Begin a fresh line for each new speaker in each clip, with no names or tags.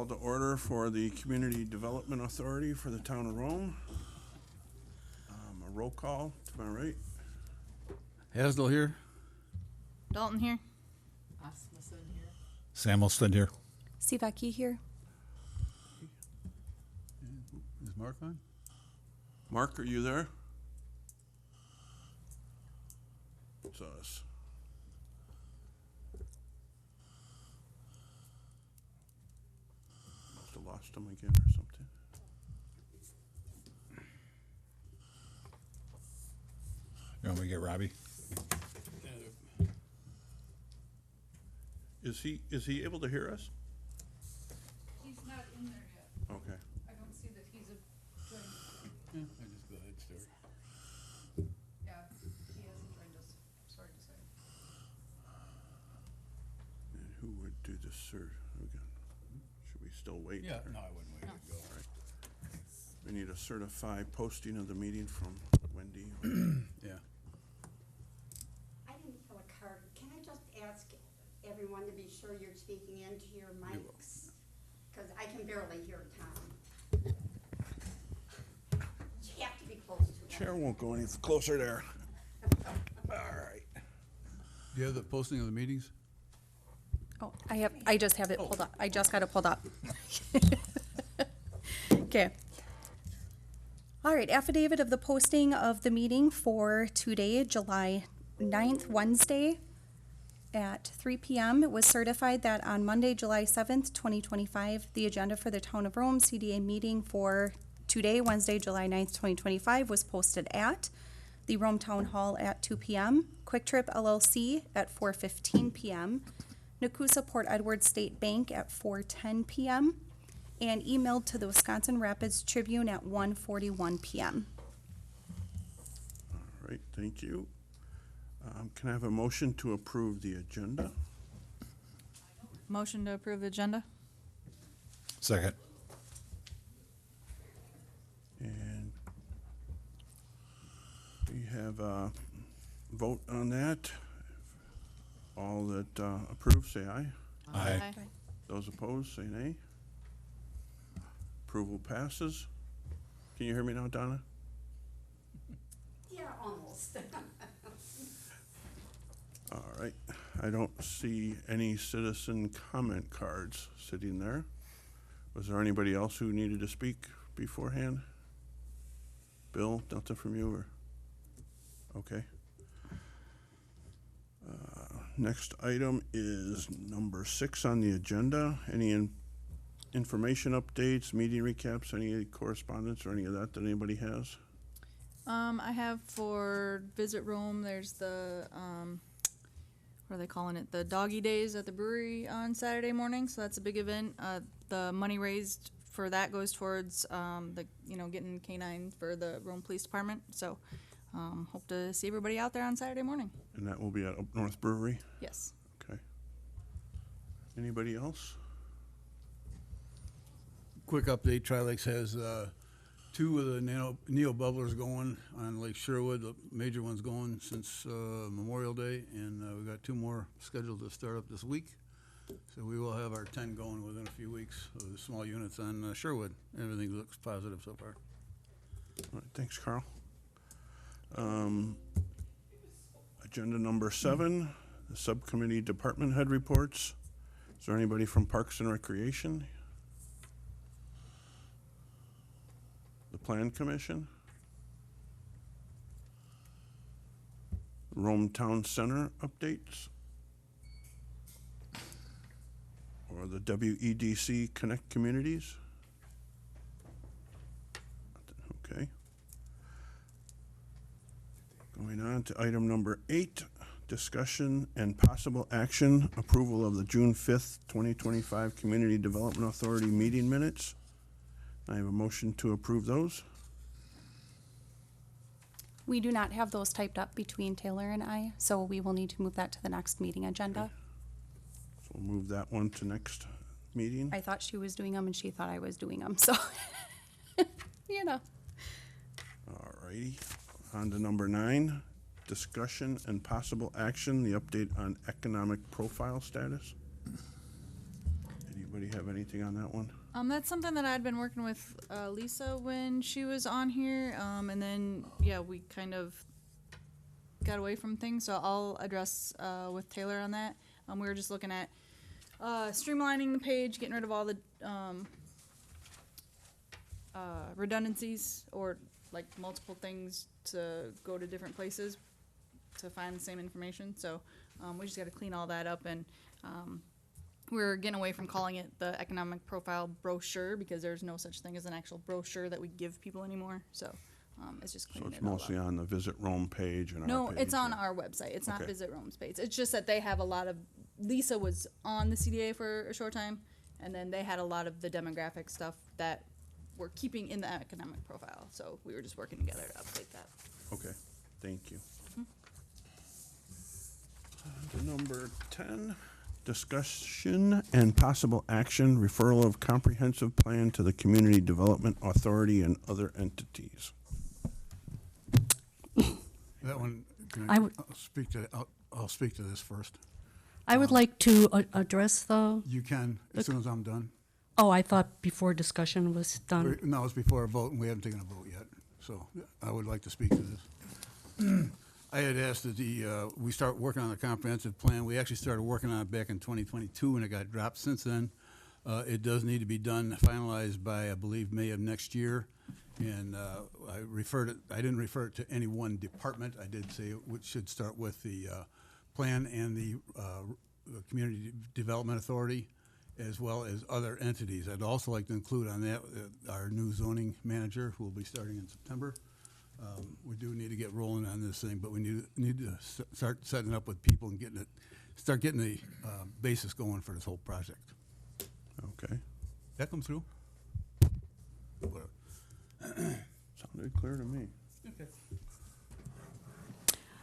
Call to order for the Community Development Authority for the Town of Rome. A roll call to my right.
Hasdell here.
Dalton here.
Asmussen here.
Samuelston here.
Sivaki here.
Is Mark on?
Mark, are you there? It's us. Must have lost him again or something.
You want me to get Robbie?
Is he able to hear us?
He's not in there yet.
Okay.
I don't see that he's joined.
Yeah, I just go ahead, start.
Yeah, he hasn't joined us. Sorry to say.
And who would do the search again? Should we still wait?
Yeah,
or-
no, I wouldn't wait. Go.
We need a certified posting of the meeting from Wendy.
Yeah.
I didn't have a card. Can I just ask everyone to be sure you're speaking into your mics? Because I can barely hear Tom. You have to be close to it.
Chair won't go any closer there. All right.
Do you have the posting of the meetings?
Oh, I just have it pulled up. I just got it pulled up. Okay. All right, affidavit of the posting of the meeting for today, July 9th, Wednesday at 3 p.m. It was certified that on Monday, July 7th, 2025, the agenda for the Town of Rome CDA meeting for today, Wednesday, July 9th, 2025, was posted at the Rome Town Hall at 2 p.m., Quick Trip LLC at 4:15 p.m., Nakusa Port Edward State Bank at 4:10 p.m., and emailed to the Wisconsin Rapids Tribune at 1:41 p.m.
All right, thank you. Can I have a motion to approve the agenda?
Motion to approve the agenda.
Second.
And we have a vote on that. All that approve, say aye.
Aye.
Those opposed, say nay. Approval passes. Can you hear me now, Donna?
Yeah, almost.
All right. I don't see any citizen comment cards sitting there. Was there anybody else who needed to speak beforehand? Bill, nothing from you, or? Okay. Next item is number 6 on the agenda. Any information updates, meeting recaps, any correspondence or any of that anybody has?
I have for Visit Rome, there's the, what are they calling it? The Doggy Days at the brewery on Saturday morning, so that's a big event. The money raised for that goes towards, getting canines for the Rome Police Department, so, hope to see everybody out there on Saturday morning.
And that will be at Up North Brewery?
Yes.
Okay. Anybody else?
Quick update, Trilakes has, 2 of the Neo bubblers going on Lake Sherwood. The major one's going since, Memorial Day, and, we've got 2 more scheduled to start up this week. So we will have our 10 going within a few weeks of the small units on, Sherwood. Everything looks positive so far.
All right, thanks, Carl. Agenda number 7, the subcommittee department head reports. Is there anybody from Parks and Recreation? The Plan Commission? Rome Town Center updates? Or the WEDC Connect Communities? Okay. Going on to item number 8, discussion and possible action, approval of the June 5th, 2025 Community Development Authority meeting minutes. I have a motion to approve those.
We do not have those typed up between Taylor and I, so we will need to move that to the next meeting agenda.
So we'll move that one to next meeting.
I thought she was doing them and she thought I was doing them, so, you know.
All righty. On to number 9, discussion and possible action, the update on economic profile status. Anybody have anything on that one?
That's something that I'd been working with Lisa when she was on here, and then yeah, we kind of got away from things. So I'll address with Taylor on that. We were just looking at streamlining the page, getting rid of all the redundancies or like multiple things to go to different places to find the same information. So we just got to clean all that up, and we're getting away from calling it the economic profile brochure because there's no such thing as an actual brochure that we give people anymore. So it's just
So
cleaning
it's
it all
mostly
up.
on the Visit Rome page and our
No,
page?
it's on
or-
our website. It's not
Okay.
Visit Rome's page. It's just that they have a lot of. Lisa was on the CDA for a short time, and then they had a lot of the demographic stuff that we're keeping in the economic profile. So we were just working together to update that.
Okay, thank you. To number 10, discussion and possible action, referral of comprehensive plan to the Community Development Authority and other entities.
That one,
I would-
I'll speak to this first.
I would like to address the,
You can, as soon as I'm done.
oh, I thought before discussion was done.
No, it's before a vote, and we haven't taken a vote yet, so I would like to speak to this. I had asked that we start working on the comprehensive plan. We actually started working on it back in 2022, and it got dropped since then. It does need to be done, finalized by, I believe, May of next year. And I didn't refer it to any one department. I did say it should start with the plan and the Community Development Authority, as well as other entities. I'd also like to include on that our new zoning manager, who will be starting in September. We do need to get rolling on this thing, but we need to start setting up with people and start getting the basis going for this whole project.
Okay,
That come through? Whatever.
sounded clear to me.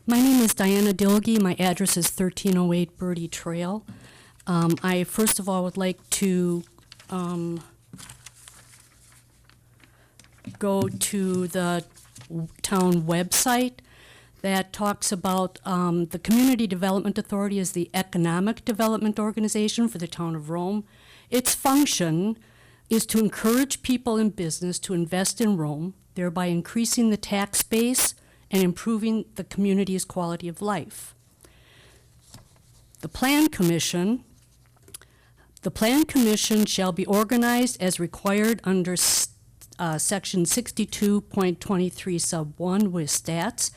My name is Diana Dilge. My address is 1308 Birdie Trail. I first of all would like to go to the town website that talks about the Community Development Authority is the economic development organization for the town of Rome. Its function is to encourage people in business to invest in Rome, thereby increasing the tax base and improving the community's quality of life. The Plan Commission shall be organized as required under Section 62.23 sub 1 with stats.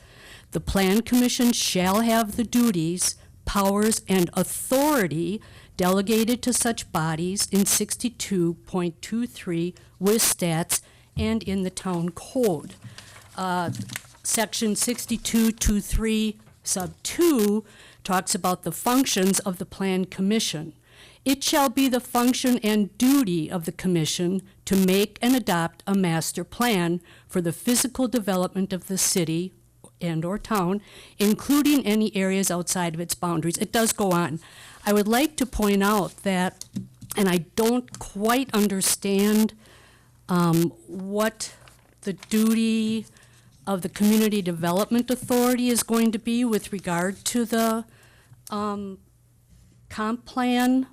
The Plan Commission shall have the duties, powers, and authority delegated to such bodies in 62.23 with stats and in the town code. Section 62.23 sub 2 talks about the functions of the Plan Commission. It shall be the function and duty of the commission to make and adopt a master plan for the physical development of the city and/or town, including any areas outside of its boundaries. It does go on. I would like to point out that, and I don't quite understand what the duty of the Community Development Authority is going to be with regard to the comp plan,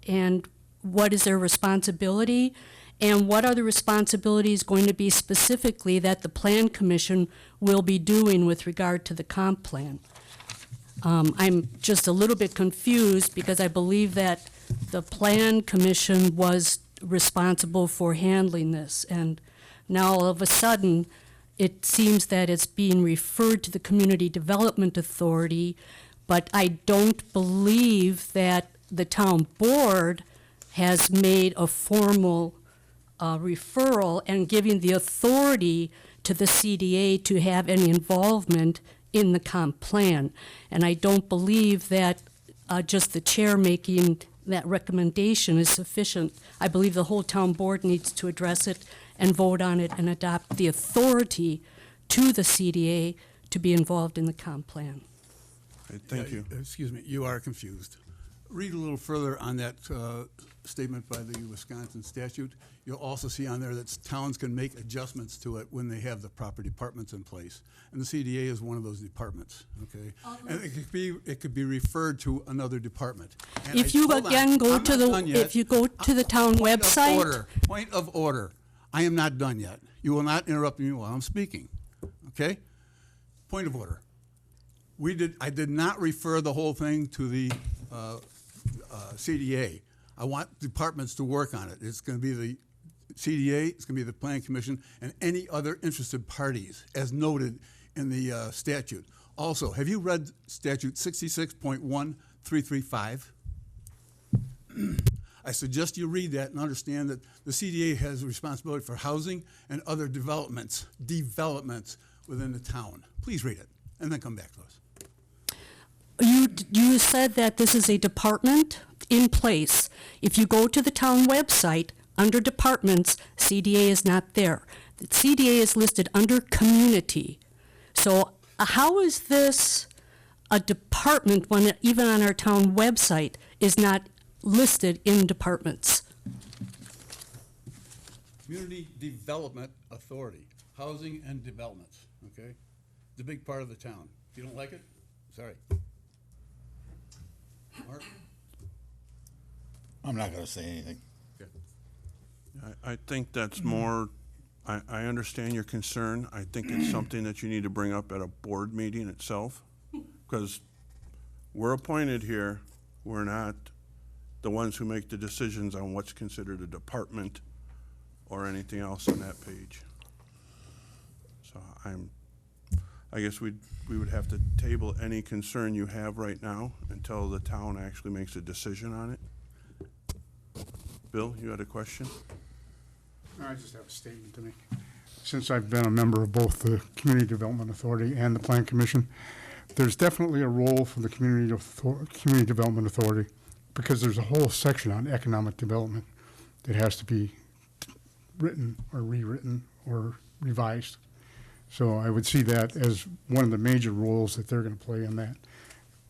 and what is their responsibility, and what are the responsibilities going to be specifically that the Plan Commission will be doing with regard to the comp plan. I'm just a little bit confused because I believe that the Plan Commission was responsible for handling this, and now all of a sudden it seems that it's being referred to the Community Development Authority, but I don't believe that the town board has made a formal referral and giving the authority to the CDA to have any involvement in the comp plan. And I don't believe that just the chair making that recommendation is sufficient. I believe the whole town board needs to address it and vote on it and adopt the authority to the CDA to be involved in the comp plan.
Okay, thank you.
Excuse me, you are confused. read a little further on that statement by the Wisconsin statute, you'll also see on there that towns can make adjustments to it when they have the proper departments in place. And the CDA is one of those departments, okay? And it could be referred to another department. And
If you
hold on,
again go
I'm
to
not
the,
done yet.
if you go to the town
Point of
website,
order. Point of order. I am not done yet. You will not interrupt me while I'm speaking, okay? Point of order. I did not refer the whole thing to the CDA. I want departments to work on it. It's going to be the CDA, it's going to be the Planning Commission, and any other interested parties, as noted in the statute. Also, have you read statute 66.1335? I suggest you read that and understand that the CDA has responsibility for housing and other developments within the town. Please read it, and then come back to us.
you said that this is a department in place. If you go to the town website, under departments, CDA is not there. The CDA is listed under community. So how is this a department when it, even on our town website, is not listed in departments?
Community Development Authority, housing and developments, okay? It's a big part of the town. If you don't like it, sorry. Mark?
I'm not gonna say anything.
I think that's more, I understand your concern. I think it's something that you need to bring up at a board meeting itself, because we're appointed here, we're not the ones who make the decisions on what's considered a department or anything else on that page. So I guess we would have to table any concern you have right now until the town actually makes a decision on it. Bill, you had a question?
I just have a statement to make. Since I've been a member of both the Community Development Authority and the Plan Commission, there's definitely a role for the Community Development Authority, because there's a whole section on economic development that has to be written or rewritten or revised. So I would see that as one of the major roles that they're going to play in that.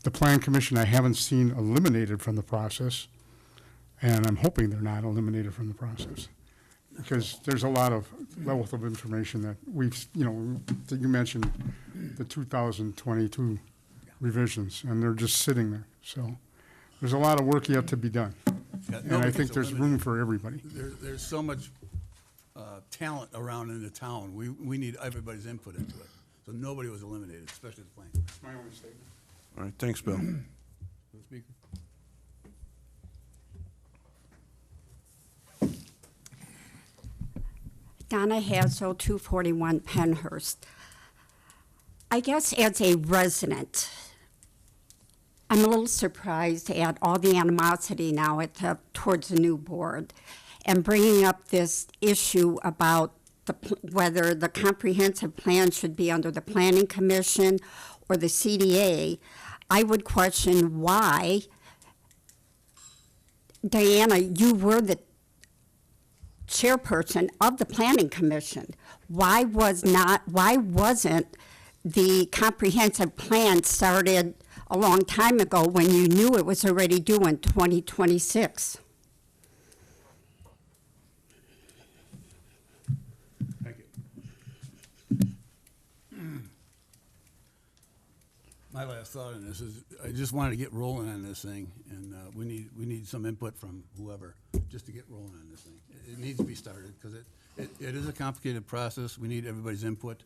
The Plan Commission I haven't seen eliminated from the process, and I'm hoping they're not eliminated from the process, because there's a lot of wealth of information that we've, that you mentioned the 2022 revisions, and they're just sitting there. So there's a lot of work yet to be done.
Yeah,
And I
nobody
think
gets
there's room
eliminated.
for everybody.
There's so much talent around in the town. We need everybody's input into it. So nobody was eliminated, especially the plan.
My only statement.
All right, thanks, Bill.
Speaker?
Donna Hazel, 241 Penhurst. I guess as a resident, I'm a little surprised at all the animosity now towards the new board, and bringing up this issue about whether the comprehensive plan should be under the Planning Commission or the CDA. I would question why, Diana, you were the chairperson of the Planning Commission. Why wasn't the comprehensive plan started a long time ago when you knew it was already due in 2026?
Thank you. My last thought on this is, I just wanted to get rolling on this thing, and we need some input from whoever, just to get rolling on this thing. It needs to be started, because it is a complicated process. We need everybody's input.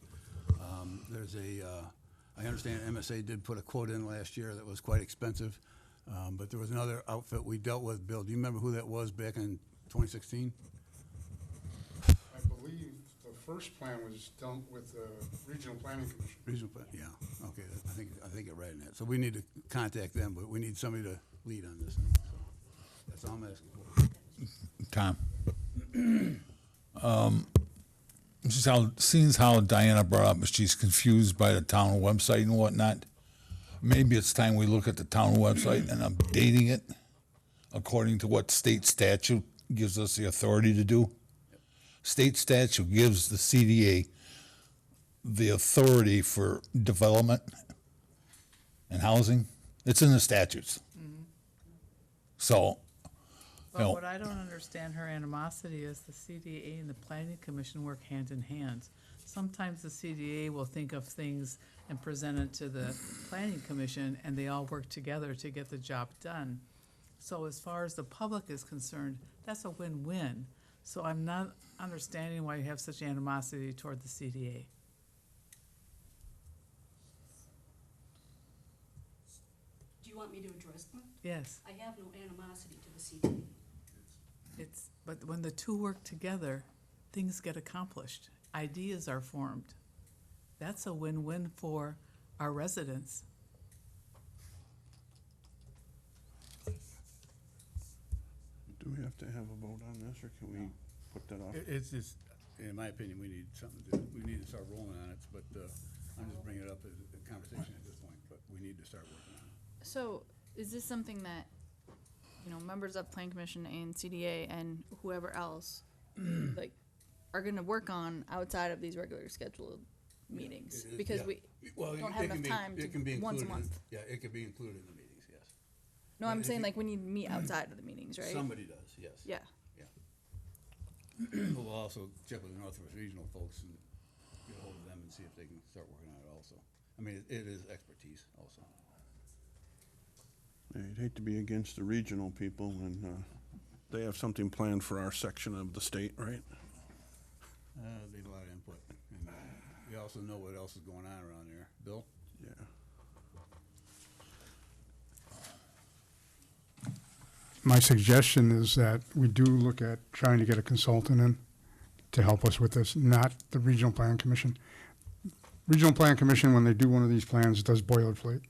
I understand MSA did put a quote in last year that was quite expensive, but there was another outfit we dealt with. Bill, do you remember who that was back in 2016?
I believe the first plan was done with the Regional Planning Commission.
Regional plan, yeah, okay, I think you're right in that. So we need to contact them, but we need somebody to lead on this thing, so that's all I'm asking for.
Tom. Seeing how Diana brought up, she's confused by the town website and whatnot. Maybe it's time we look at the town website and updating it according to what state statute gives us the authority to do. State statute gives the CDA the authority for development and housing. It's in the statutes. So,
But
No.
what I don't understand her animosity is the CDA and the planning commission work hand in hand. Sometimes the CDA will think of things and present it to the planning commission, and they all work together to get the job done. So as far as the public is concerned, that's a win-win. So I'm not understanding why you have such animosity toward the CDA.
Do you want me to address that?
Yes,
I have no animosity to the CDA.
but when the two work together, things get accomplished. Ideas are formed. That's a win-win for our residents.
Do we have to have a vote on this, or can we put that off?
It's just, in my opinion, we need something to, we need to start rolling on it, but, I'm just bringing it up as a conversation at this point, but we need to start working on it.
So is this something that, you know, members of Plan Commission and CDA and whoever else, like, are gonna work on outside of these regular scheduled meetings? Because we don't have enough time to, once a month.
Yeah, it could be included in the meetings, yes.
No, I'm
if
saying
you-
like we need to meet outside of the meetings, right?
Somebody does, yes.
Yeah.
We'll also check with the Northwest Regional folks and get ahold of them and see if they can start working on it also. I mean, it is expertise also.
Yeah, you'd hate to be against the regional people when they have something planned for our section of the state, right?
They need a lot of input. And we also know what else is going on around there. Bill?
Yeah.
My suggestion is that we do look at trying to get a consultant in to help us with this, not the Regional Plan Commission. Regional Plan Commission, when they do one of these plans, does boilerplate.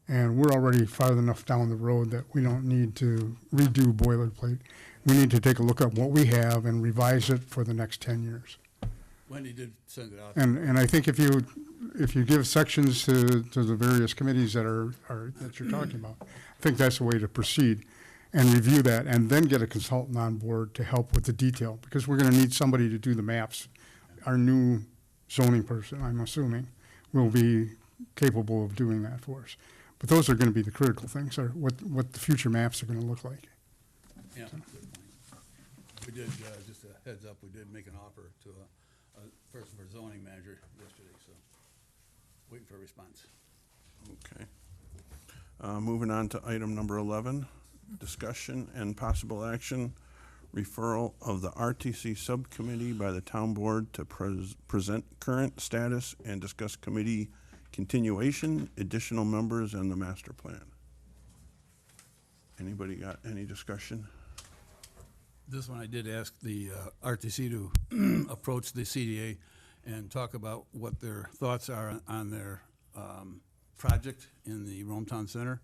And we're already far enough down the road that we don't need to redo boilerplate. We need to take a look at what we have and revise it for the next 10 years.
Wendy did send it out.
And I think if you give sections to the various committees that that you're talking about, I think that's the way to proceed, and review that, and then get a consultant on board to help with the detail, because we're gonna need somebody to do the maps. Our new zoning person, I'm assuming, will be capable of doing that for us. But those are gonna be the critical things, are what the future maps are gonna look like.
Yeah, good point. We did, just a heads up, we did make an offer to a person for zoning manager yesterday, so waiting for a response.
Okay. Moving on to item number 11, discussion and possible action, referral of the RTC subcommittee by the town board to present current status and discuss committee continuation, additional members, and the master plan. Anybody got any discussion?
This one, I did ask the RTC to approach the CDA and talk about what their thoughts are on their project in the Rome Town Center.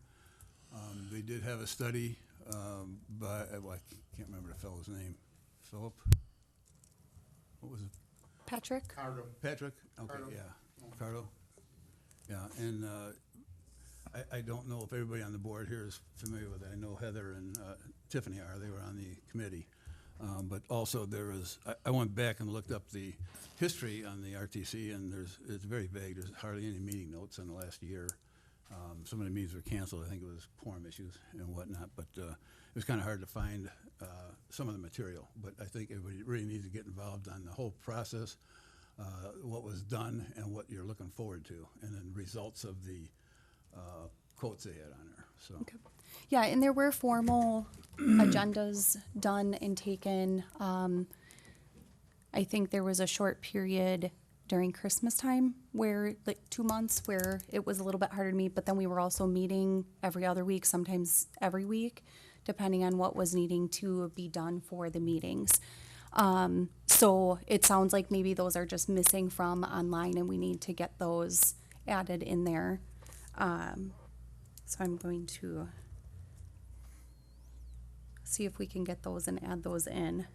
They did have a study by, well, I can't remember the fellow's name. Philip? What was it?
Patrick?
Patrick? Okay, yeah. Cardo? Yeah, and I don't know if everybody on the board here is familiar with it. I know Heather and Tiffany are. They were on the committee. But also there is, I went back and looked up the history on the RTC, and it's very vague. There's hardly any meeting notes in the last year. Some of the meetings were canceled. I think it was quorum issues and whatnot, but it was kind of hard to find some of the material. But I think everybody really needs to get involved on the whole process, what was done and what you're looking forward to, and then results of the quotes they had on there, so.
Okay. Yeah, and there were formal agendas done and taken. I think there was a short period during Christmas time where, like 2 months, where it was a little bit harder to meet, but then we were also meeting every other week, sometimes every week, depending on what was needing to be done for the meetings. So it sounds like maybe those are just missing from online and we need to get those added in there. So I'm going to see if we can get those and add those in.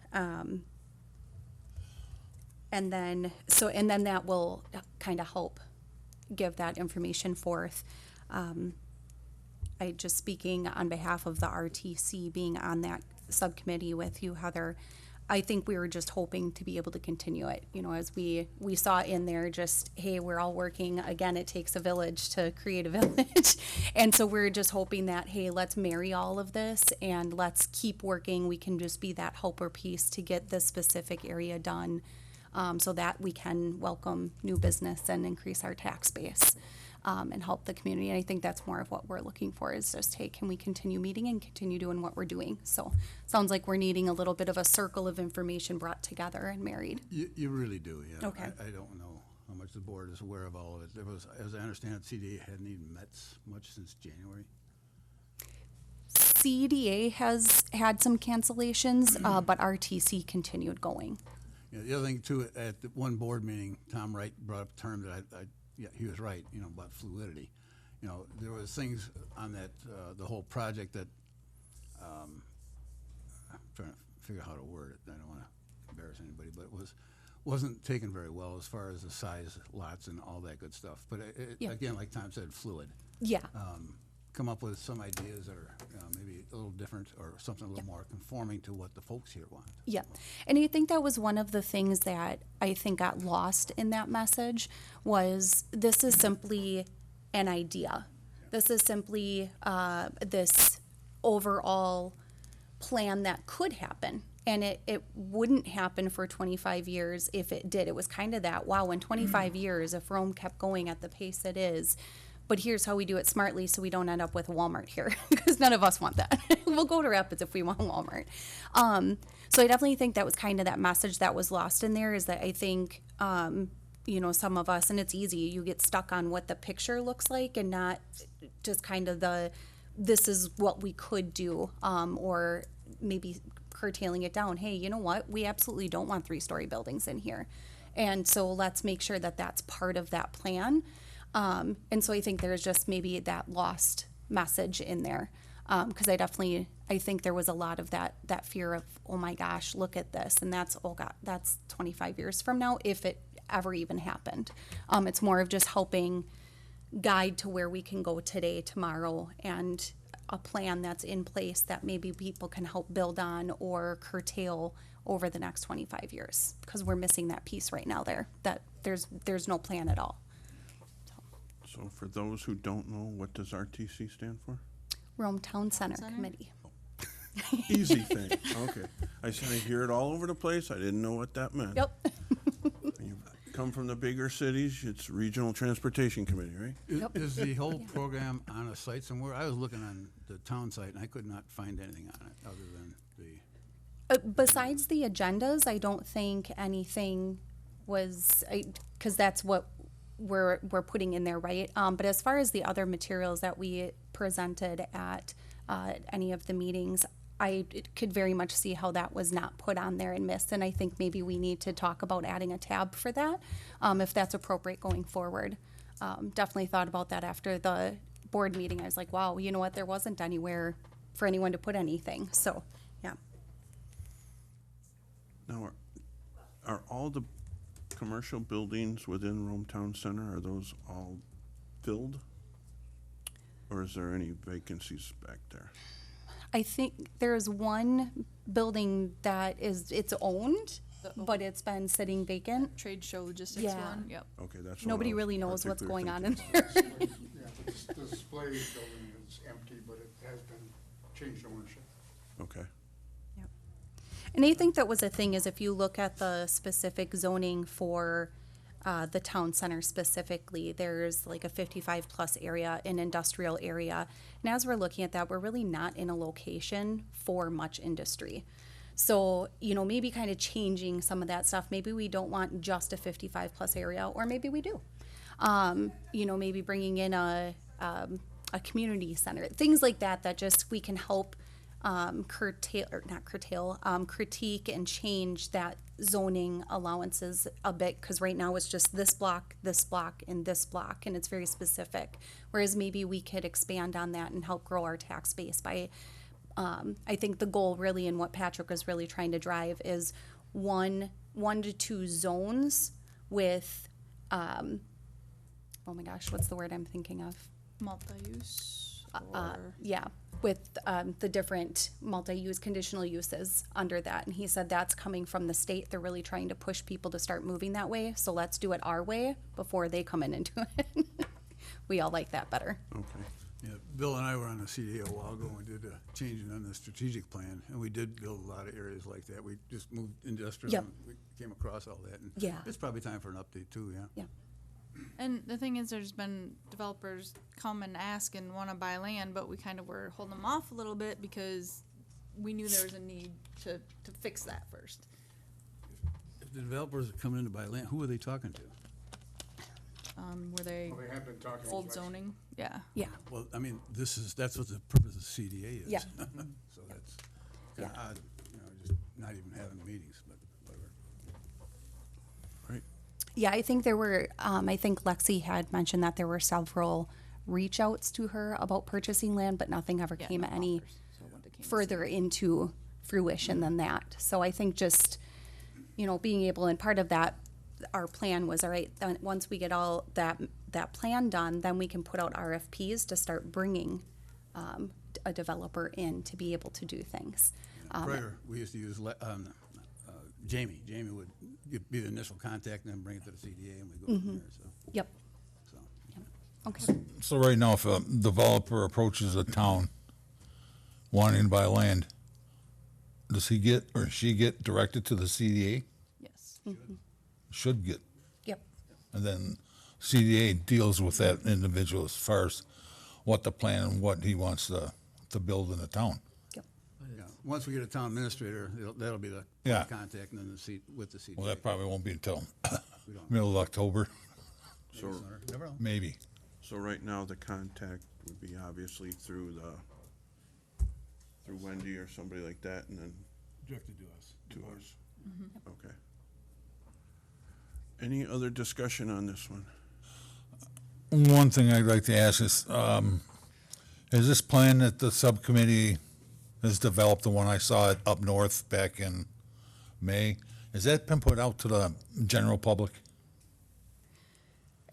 And then that will kind of help give that information forth. I just speaking on behalf of the RTC, being on that subcommittee with you, Heather, I think we were just hoping to be able to continue it, you know, as we saw in there just, hey, we're all working, again, it takes a village to create a village. And so we're just hoping that, hey, let's marry all of this and let's keep working. We can just be that helper piece to get this specific area done, so that we can welcome new business and increase our tax base. And help the community. And I think that's more of what we're looking for is just, hey, can we continue meeting and continue doing what we're doing? So sounds like we're needing a little bit of a circle of information brought together and married.
You really do, yeah.
Okay.
I don't know how much the board is aware of all of it. There was, as I understand it, CDA hadn't even met much since January.
CDA has had some cancellations, but RTC continued going.
Yeah, the other thing too, at the one board meeting, Tom Wright brought up a term that yeah, he was right, you know, about fluidity. You know, there was things on that, the whole project that, I'm trying to figure out how to word it, I don't wanna embarrass anybody, but it wasn't taken very well as far as the size lots and all that good stuff. But
Yeah.
again, like Tom said, fluid.
Yeah.
Come up with some ideas that are maybe a little different or something a little more conforming to what the folks here want.
Yeah. And I think that was one of the things that I think got lost in that message was this is simply an idea. This is simply this overall plan that could happen. And it wouldn't happen for 25 years if it did. It was kind of that, wow, in 25 years, if Rome kept going at the pace it is, but here's how we do it smartly so we don't end up with Walmart here, because none of us want that. We'll go to Rapids if we want Walmart. So I definitely think that was kind of that message that was lost in there, is that I think, you know, some of us, and it's easy, you get stuck on what the picture looks like and not just kind of this is what we could do, or maybe curtailing it down. Hey, you know what? We absolutely don't want 3-story buildings in here. And so let's make sure that that's part of that plan. And so I think there's just maybe that lost message in there. Because I think there was a lot of that fear of, oh my gosh, look at this. And that's, oh God, that's 25 years from now, if it ever even happened. It's more of just helping guide to where we can go today, tomorrow, and a plan that's in place that maybe people can help build on or curtail over the next 25 years. Because we're missing that piece right now there, that there's no plan at all.
So for those who don't know, what does RTC stand for?
Rome Town Center
Center?
Committee.
Easy thing, okay. I hear it all over the place, I didn't know what that meant.
Yep.
You come from the bigger cities, it's Regional Transportation Committee, right?
Is the whole program on a site somewhere? I was looking on the town site and I could not find anything on it other than the.
Besides the agendas, I don't think anything was, because that's what we're putting in there, right? But as far as the other materials that we presented at any of the meetings, I could very much see how that was not put on there and missed. And I think maybe we need to talk about adding a tab for that, if that's appropriate going forward. Definitely thought about that after the board meeting. I was like, wow, you know what? There wasn't anywhere for anyone to put anything. So, yeah.
Now, are all the commercial buildings within Rome Town Center, are those all filled? Or is there any vacancies back there?
I think there's one building that it's owned, but it's been sitting vacant.
Trade show logistics
Yeah.
one, yep.
Okay, that's what I
Nobody
was
really knows what's
particularly
going on
thinking.
in there.
Yeah, the display building is empty, but it has been changed ownership.
Okay,
And I think that was a thing, is if you look at the specific zoning for the town center specifically, there's like a 55+ area, an industrial area. And as we're looking at that, we're really not in a location for much industry. So, you know, maybe kind of changing some of that stuff. Maybe we don't want just a 55+ area, or maybe we do. You know, maybe bringing in a community center, things like that, that just we can help critique and change that zoning allowances a bit, because right now it's just this block, and this block, and it's very specific. Whereas maybe we could expand on that and help grow our tax base by, I think the goal really, and what Patrick was really trying to drive, is one to two zones with, oh my gosh, what's the word I'm thinking of?
Multi-use. for,
Yeah, with the different multi-use conditional uses under that. And he said that's coming from the state. They're really trying to push people to start moving that way. So let's do it our way before they come in and do it. We all like that better.
Okay.
Yeah, Bill and I were on the CDA a while ago and did a changing on the strategic plan, and we did build a lot of areas like that. We just moved industrial,
Yep.
and we came across all that, and
Yeah.
it's probably time for an update too, yeah.
Yeah.
and the thing is, there's been developers come and ask and wanna buy land, but we kind of were holding them off a little bit because we knew there was a need to fix that first.
If the developers are coming in to buy land, who are they talking to?
Were they
Well, they have been talking.
old zoning? Yeah.
Yeah.
Well, I mean, that's what the purpose of the CDA is.
Yeah.
So that's
Yeah.
kinda odd, just not even having meetings, but whatever.
Right.
Yeah, I think there were, I think Lexi had mentioned that there were several reach outs to her about purchasing land, but nothing ever
Yeah,
came
no
any
offers, so when it came to
further into fruition than that. So I think just, being able, and part of that, our plan was, all right, then once we get all that plan done, then we can put out RFPs to start bringing a developer in to be able to do things.
Prior, we used to use Jamie. Jamie would be the initial contact and then bring it to the CDA and we go from there, so.
Yep,
so.
okay.
So right now, if a developer approaches a town wanting to buy land, does he get or she get directed to the CDA?
Yes.
Should get.
Yep,
And then CDA deals with that individual as far as what the plan and what he wants to build in the town.
yep.
Yeah, once we get a town administrator, that'll be the
Yeah.
contact and then with the CDA.
Well, that probably won't be until
We don't-
middle of October,
So,
Never know.
maybe.
so right now, the contact would be obviously through Wendy or somebody like that, and then
Directed to us.
to us. Okay. Any other discussion on this one?
One thing I'd like to ask is this plan that the subcommittee has developed, the one I saw it up north back in May, has that been put out to the general public?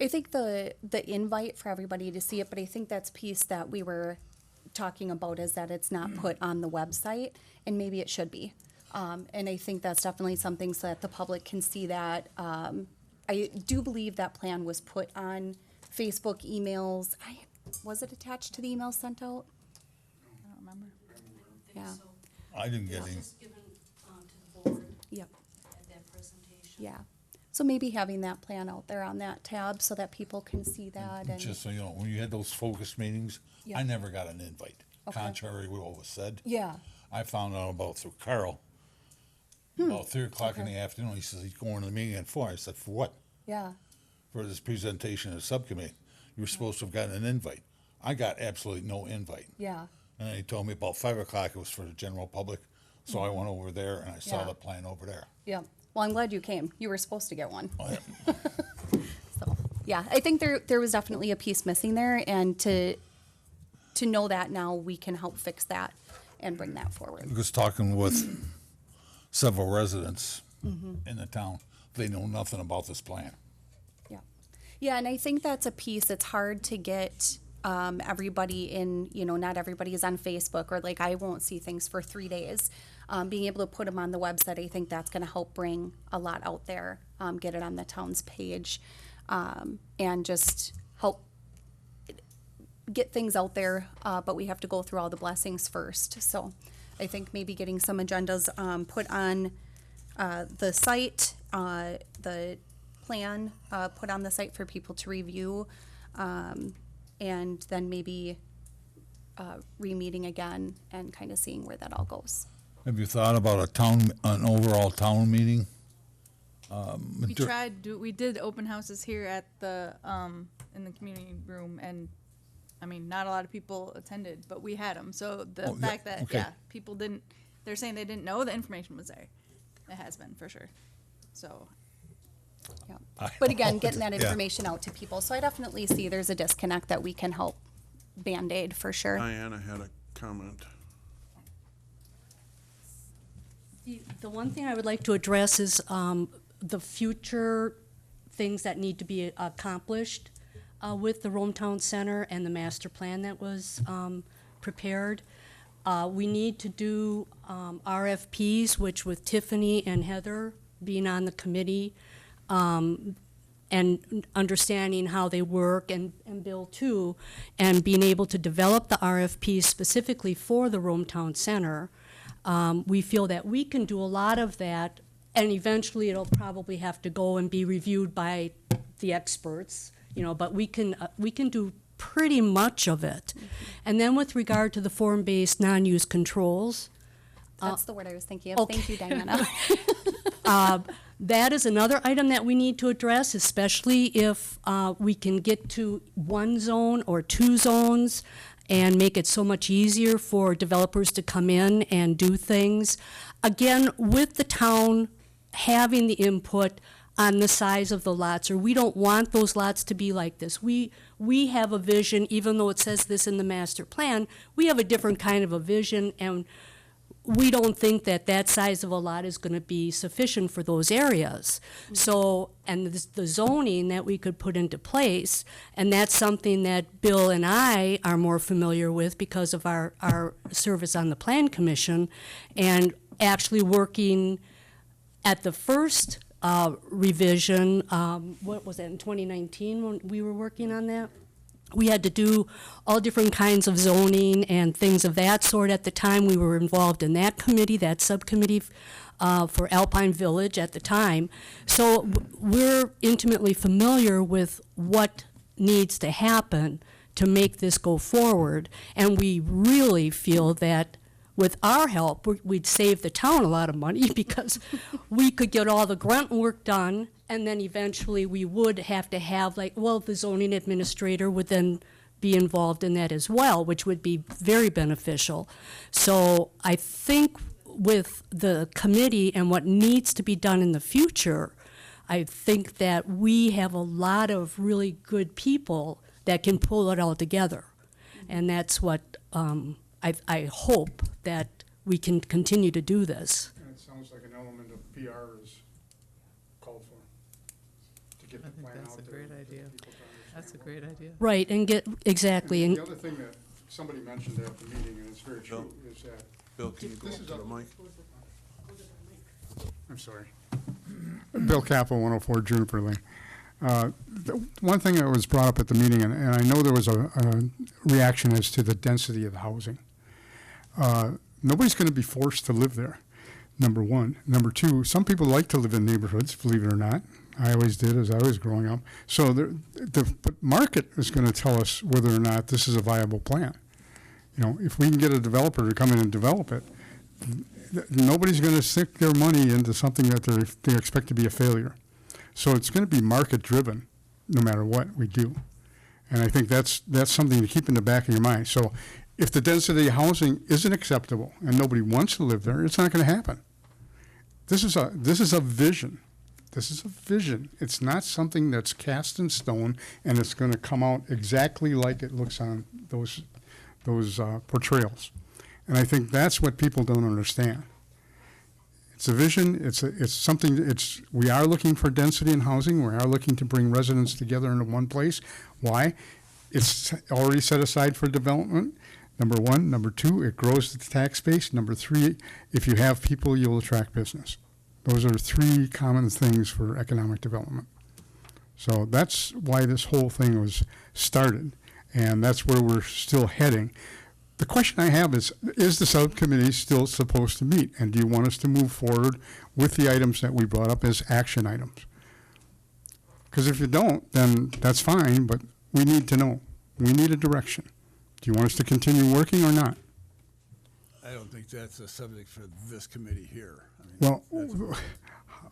I think the invite for everybody to see it, but I think that's piece that we were talking about is that it's not put on the website, and maybe it should be. And I think that's definitely something so that the public can see that. I do believe that plan was put on Facebook emails. Was it attached to the email sent out?
I don't remember.
Yeah,
I didn't get any.
given to the board
yep,
at that presentation.
yeah. So maybe having that plan out there on that tab so that people can see that and,
Just so you know, when you had those focus meetings,
Yeah.
I never got an invite,
Okay.
contrary to what was said.
yeah,
I found out about through Carl. About 3:00 in
Okay.
the afternoon, he says he's going to the meeting at 4. I said, for what?
yeah,
For this presentation of the subcommittee. You were supposed to have gotten an invite. I got absolutely no invite.
yeah,
And then he told me about 5:00 it was for the general public. So I went over there and I saw
Yeah.
the plan over there.
yeah. Well, I'm glad you came. You were supposed to get one.
Oh, yeah.
So, yeah, I think there was definitely a piece missing there, and to know that now we can help fix that and bring that forward.
Because talking with several residents
Mm-hmm.
in the town, they know nothing about this plan.
Yeah, yeah, and I think that's a piece. It's hard to get everybody in. Not everybody is on Facebook, or like I won't see things for 3 days. Being able to put them on the website, I think that's going to help bring a lot out there. Get it on the town's page, and just help get things out there, but we have to go through all the blessings first. So I think maybe getting some agendas put on the site, the plan put on the site for people to review, and then maybe re-meeting again and kind of seeing where that all goes.
Have you thought about an overall town meeting?
We did open houses here at the, in the community room, and, I mean, not a lot of people attended, but we had them, so the
Oh, yeah,
fact that,
okay.
yeah, people didn't, they're saying they didn't know the information was there. It has been, for sure, so.
Yeah.
I
But again,
know,
getting that
yeah.
information out to people. So I definitely see there's a disconnect that we can help Band-Aid for sure.
Diana had a comment.
The one thing I would like to address is the future things that need to be accomplished. with the Rometown Center and the master plan that was prepared. We need to do RFPs, which with Tiffany and Heather being on the committee, and understanding how they work, and Bill too, and being able to develop the RFPs specifically for the Rometown Center. We feel that we can do a lot of that, and eventually it'll probably have to go and be reviewed by the experts, but we can do pretty much of it. And then with regard to the form-based non-use controls,
That's the word I was thinking of.
okay.
Thank you, Diana.
that is another item that we need to address, especially if we can get to one zone or two zones and make it so much easier for developers to come in and do things. Again, with the town having the input on the size of the lots, or we don't want those lots to be like this. We have a vision, even though it says this in the master plan, we have a different kind of a vision, and we don't think that that size of a lot is going to be sufficient for those areas. So, and the zoning that we could put into place, and that's something that Bill and I are more familiar with because of our service on the Plan Commission, and actually working at the first revision, what was that, in 2019 when we were working on that? We had to do all different kinds of zoning and things of that sort. At the time, we were involved in that committee, that subcommittee for Alpine Village at the time. So we're intimately familiar with what needs to happen to make this go forward. And we really feel that with our help, we'd save the town a lot of money because we could get all the grunt work done, and then eventually we would have to have, the zoning administrator would then be involved in that as well, which would be very beneficial. So I think with the committee and what needs to be done in the future, I think that we have a lot of really good people that can pull it all together. And that's what I hope that we can continue to do this.
And it sounds like an element of PR is called for, to get
I
the
think
plan
that's
out
a
there.
great
and get
idea.
people to understand
That's a
what-
great idea.
Right, and get, exactly,
And
and
the other thing that somebody mentioned at the meeting, and it's very true, is that,
Bill, can you go
This
up
is
to the
up-
mic?
I'm sorry. Bill Capel, 104 Juniper Lane. One thing that was brought up at the meeting, and I know there was a reaction as to the density of the housing. Nobody's going to be forced to live there, number one. Number two, some people like to live in neighborhoods, believe it or not. I always did as I was growing up. So the market is going to tell us whether or not this is a viable plan. If we can get a developer to come in and develop it, nobody's going to stick their money into something that they expect to be a failure. So it's going to be market driven, no matter what we do. And I think that's something to keep in the back of your mind. So if the density of housing isn't acceptable and nobody wants to live there, it's not going to happen. This is a vision. This is a vision. It's not something that's cast in stone and it's going to come out exactly like it looks on those portrayals. And I think that's what people don't understand. It's a vision. It's something. We are looking for density in housing. We are looking to bring residents together into one place. Why? It's already set aside for development. Number one. Number two, it grows the tax base. Number three, if you have people, you'll attract business. Those are three common things for economic development. So that's why this whole thing was started, and that's where we're still heading. The question I have is the subcommittee still supposed to meet? And do you want us to move forward with the items that we brought up as action items? Because if you don't, then that's fine, but we need to know. We need a direction. Do you want us to continue working or not?
I don't think that's a subject for this committee here.
Well,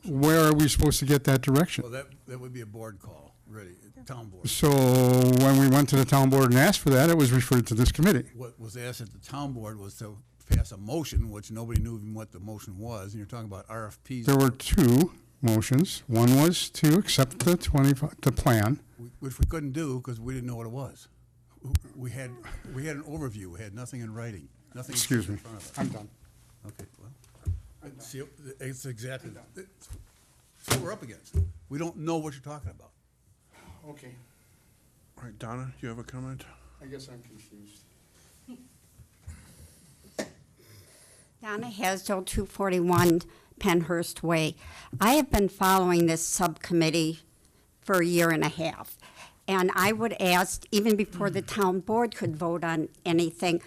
where are we supposed to get that direction?
Well, that would be a board call, really, town board.
So when we went to the town board and asked for that, it was referred to this committee.
What was asked at the town board was to pass a motion, which nobody knew even what the motion was, and you're talking about RFPs.
There were two motions. One was to accept the plan.
Which we couldn't do because we didn't know what it was. We had an overview, we had nothing in writing, nothing
Excuse
in
me.
front of us.
I'm done.
Okay, well, see, it's exactly, it's what we're up against. We don't know what you're talking about.
Okay.
All right, Donna, do you have a comment?
I guess I'm confused.
Donna Hasdell, 241 Penhurst Way. I have been following this subcommittee for a year and a half. And I would ask, even before the town board could vote on anything,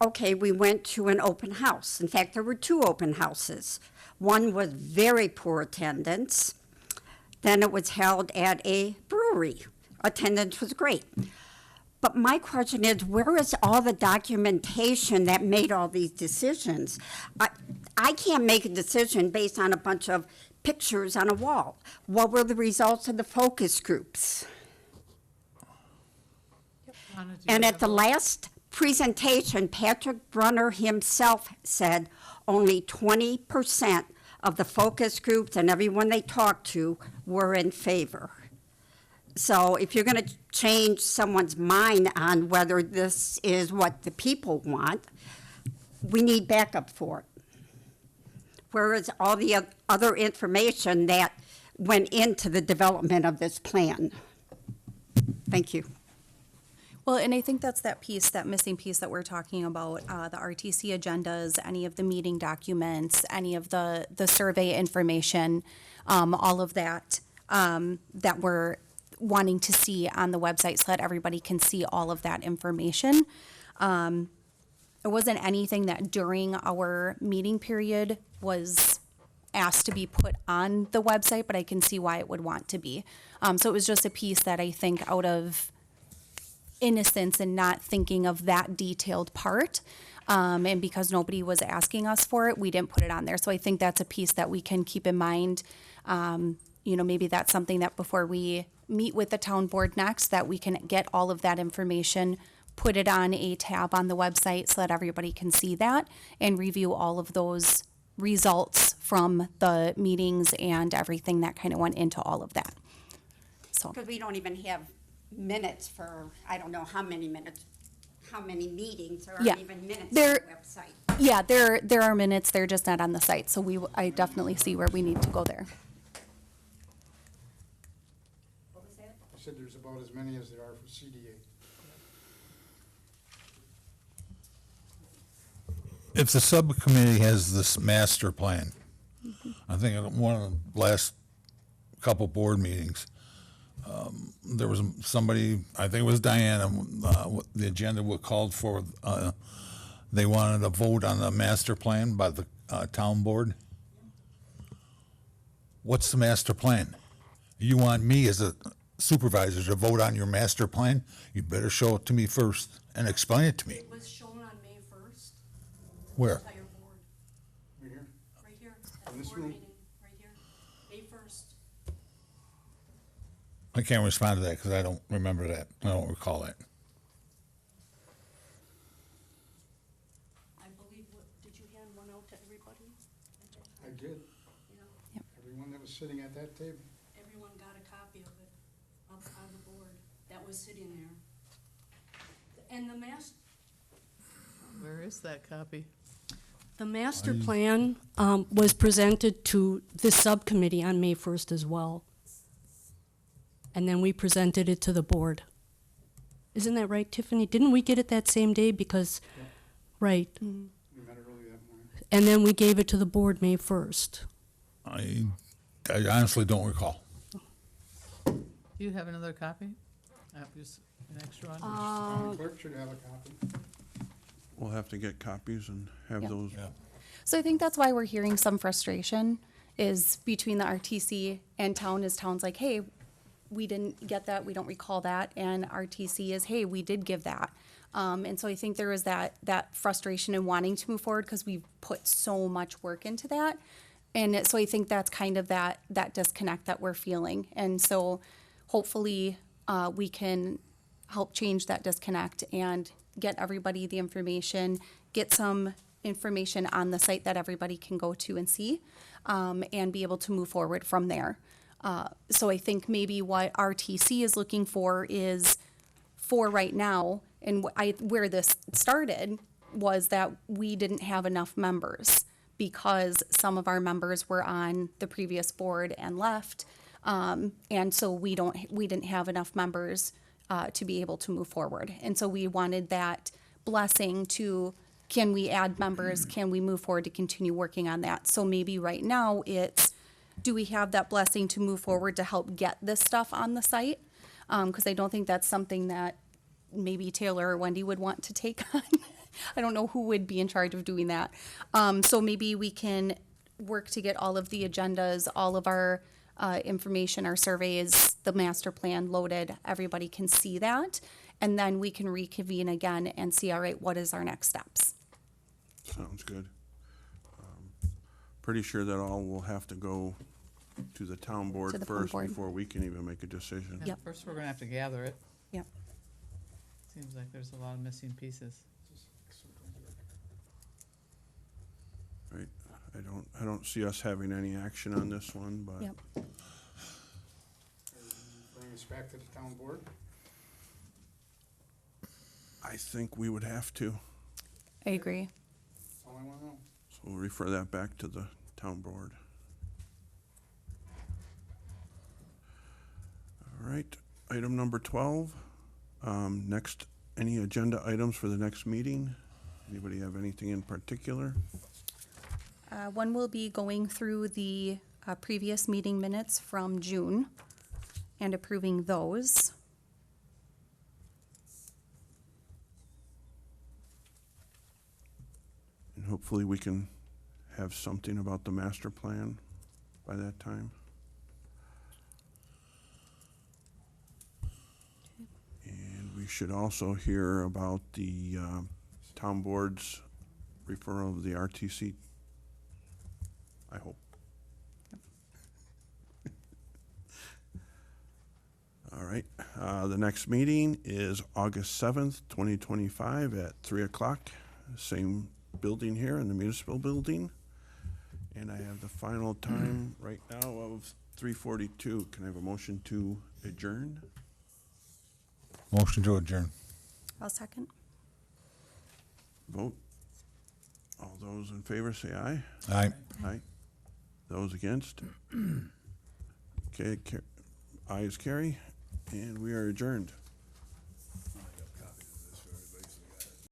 okay, we went to an open house. In fact, there were 2 open houses. One was very poor attendance. Then it was held at a brewery. Attendance was great. But my question is, where is all the documentation that made all these decisions? I can't make a decision based on a bunch of pictures on a wall. What were the results of the focus groups?
Donna, do you
And
have
at the
a-
last presentation, Patrick Brunner himself said only 20% of the focus groups and everyone they talked to were in favor. So if you're going to change someone's mind on whether this is what the people want, we need backup for it. Whereas all the other information that went into the development of this plan. Thank you.
Well, and I think that's that piece, that missing piece that we're talking about, the RTC agendas, any of the meeting documents, any of the survey information, all of that, that we're wanting to see on the website so that everybody can see all of that information. It wasn't anything that during our meeting period was asked to be put on the website, but I can see why it would want to be. So it was just a piece that I think out of innocence and not thinking of that detailed part. And because nobody was asking us for it, we didn't put it on there. So I think that's a piece that we can keep in mind. Maybe that's something that before we meet with the town board next, that we can get all of that information, put it on a tab on the website so that everybody can see that and review all of those results from the meetings and everything that kind of went into all of that. So.
Because we don't even have minutes for, I don't know how many minutes, how many meetings, or
Yeah.
even minutes on
There-
the website.
Yeah, there are minutes, they're just not on the site, so I definitely see where we need to go there.
What was that?
I said there's about as many as there are for CDA.
If the subcommittee has this master plan, I think at one of the last couple board meetings, there was somebody, I think it was Diana, the agenda was called for, they wanted a vote on the master plan by the town board. What's the master plan? You want me as a supervisor to vote on your master plan? You better show it to me first and explain it to me.
It was shown on May 1st.
Where?
Entire board,
Right here?
right here, at
In
the
this
board
room?
meeting, right here, May 1st.
I can't respond to that because I don't remember that. I don't recall that.
I believe, did you hand one out to everybody?
I did.
Yeah,
Everyone that was sitting at that table.
everyone got a copy of it up on the board that was sitting there. And
Where is that copy?
the master plan was presented to this subcommittee on May 1st as well. And then we presented it to the board. Isn't that right, Tiffany? Didn't we get it that same day? Because, right.
We met early that morning.
And then we gave it to the board May 1st.
I honestly don't recall.
Do you have another copy? Just an extra one?
Town clerk should have a copy.
We'll have to get copies and have
Yeah.
those.
So I think that's why we're hearing some frustration is between the RTC and town, is town's like, hey, we didn't get that, we don't recall that, and RTC is, hey, we did give that. And so I think there is that frustration in wanting to move forward because we've put so much work into that. And so I think that's kind of that disconnect that we're feeling. And so hopefully we can help change that disconnect and get everybody the information, get some information on the site that everybody can go to and see, and be able to move forward from there. So I think maybe what RTC is looking for is, for right now, and where this started was that we didn't have enough members because some of our members were on the previous board and left. And so we didn't have enough members to be able to move forward. And so we wanted that blessing to, can we add members? Can we move forward to continue working on that? So maybe right now it's, do we have that blessing to move forward to help get this stuff on the site? Because I don't think that's something that maybe Taylor or Wendy would want to take on. I don't know who would be in charge of doing that. So maybe we can work to get all of the agendas, all of our information, our surveys, the master plan loaded. Everybody can see that. And then we can reconvene again and see, all right, what is our next steps?
Sounds good. Pretty sure that all will have to go to the town board
To the town
first
board.
before we can even make a decision.
And
Yep.
first, we're gonna have to gather it.
Yep.
Seems like there's a lot of missing pieces.
Right, I don't see us having any action on this one, but.
Yep.
Bring us back to the town board?
I think we would have to,
I agree.
That's all I wanna know.
so we'll refer that back to the town board. All right, item number 12. Next, any agenda items for the next meeting? Anybody have anything in particular?
One will be going through the previous meeting minutes from June and approving those.
And hopefully we can have something about the master plan by that time. And we should also hear about the town board's referral of the RTC, I hope. All right, the next meeting is August 7th, 2025 at 3 o'clock, same building here in the municipal building. And I have the final time right now of 3:42. Can I have a motion to adjourn?
Motion to adjourn.
I'll second.
Vote. All those in favor say aye.
Aye.
Aye. Those against? Okay, ayes carry, and we are adjourned.